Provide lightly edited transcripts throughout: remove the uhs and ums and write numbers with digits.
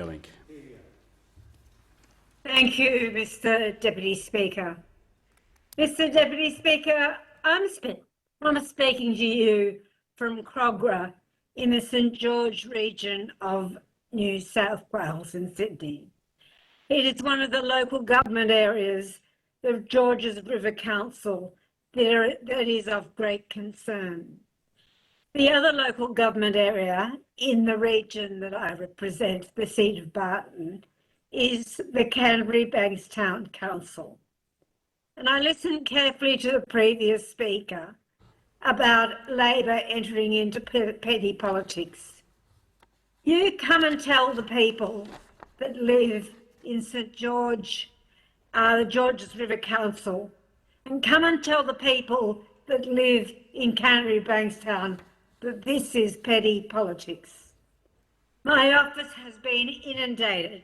Link. Thank you, Mr. Deputy Speaker. Mr. Deputy Speaker, I'm speaking to you from Crogra in the St George region of New South Wales in Sydney. It is one of the local government areas of George's River Council that is of great concern. The other local government area in the region that I represent, the seat of Barton, is the Canterbury Bankstown Council. And I listened carefully to the previous speaker about Labor entering into petty politics. You come and tell the people that live in St George, the George's River Council, and come and tell the people that live in Canterbury Bankstown that this is petty politics. My office has been inundated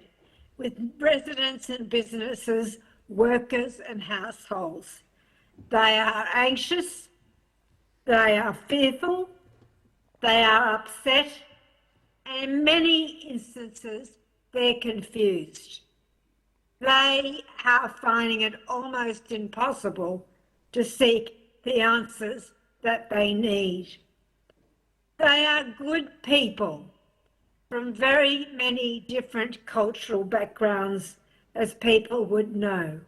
with residents and businesses, workers and households. They are anxious, they are fearful, they are upset, and in many instances, they're confused. They are finding it almost impossible to seek the answers that they need. They are good people from very many different cultural backgrounds, as people would know.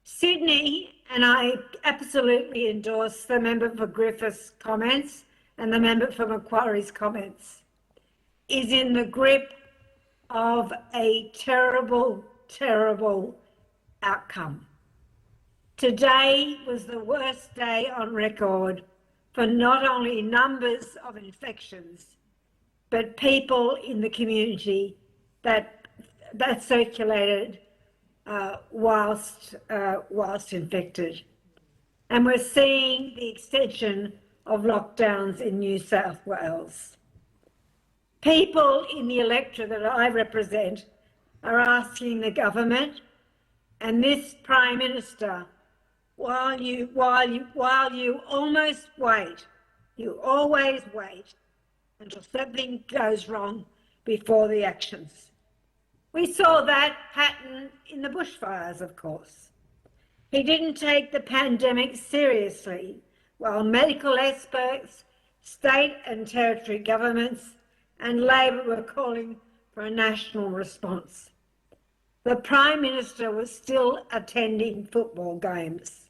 Sydney, and I absolutely endorse the member for Griffith's comments and the member for Macquarie's comments, is in the grip of a terrible, terrible outcome. Today was the worst day on record for not only numbers of infections, but people in the community that circulated whilst infected. And we're seeing the extension of lockdowns in New South Wales. People in the electorate that I represent are asking the government and this Prime Minister, while you almost wait, you always wait until something goes wrong before the actions. We saw that pattern in the bushfires, of course. He didn't take the pandemic seriously, while medical experts, state and territory governments and Labor were calling for a national response. The Prime Minister was still attending football games.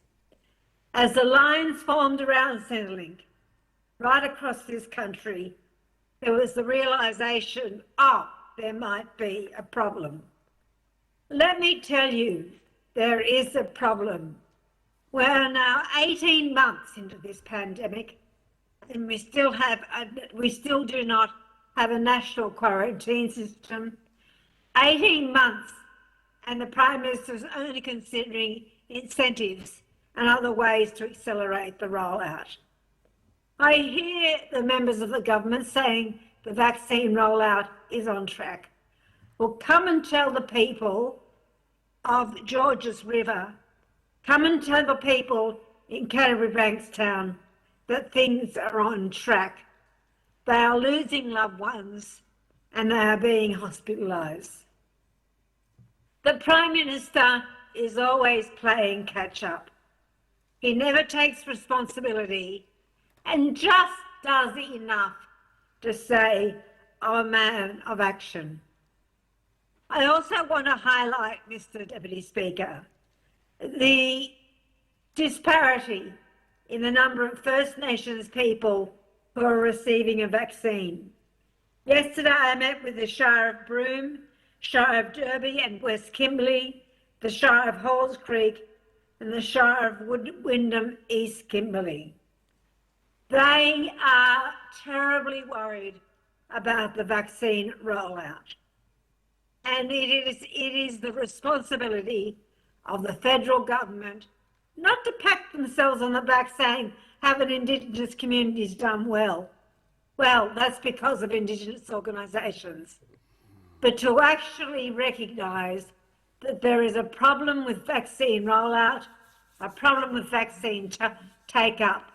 As the lines formed around Centrelink, right across this country, there was the realisation, there might be a problem. Let me tell you, there is a problem. We're now 18 months into this pandemic, and we still do not have a national quarantine system. 18 months, and the Prime Minister is only considering incentives and other ways to accelerate the rollout. I hear the members of the government saying the vaccine rollout is on track. Well, come and tell the people of George's River, come and tell the people in Canterbury Bankstown that things are on track. They are losing loved ones and they are being hospitalised. The Prime Minister is always playing catch up. He never takes responsibility and just does enough to say, I'm a man of action. I also want to highlight, Mr. Deputy Speaker, the disparity in the number of First Nations people who are receiving a vaccine. Yesterday I met with the Shire of Broome, Shire of Derby and West Kimberley, the Shire of Halls Creek and the Shire of Wyndham East Kimberley. They are terribly worried about the vaccine rollout. And it is the responsibility of the federal government not to pat themselves on the back saying, haven't Indigenous communities done well? Well, that's because of Indigenous organisations. But to actually recognise that there is a problem with vaccine rollout, a problem with vaccine take-up,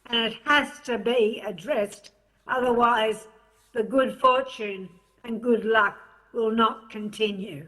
and it has to be addressed. Otherwise, the good fortune and good luck will not continue.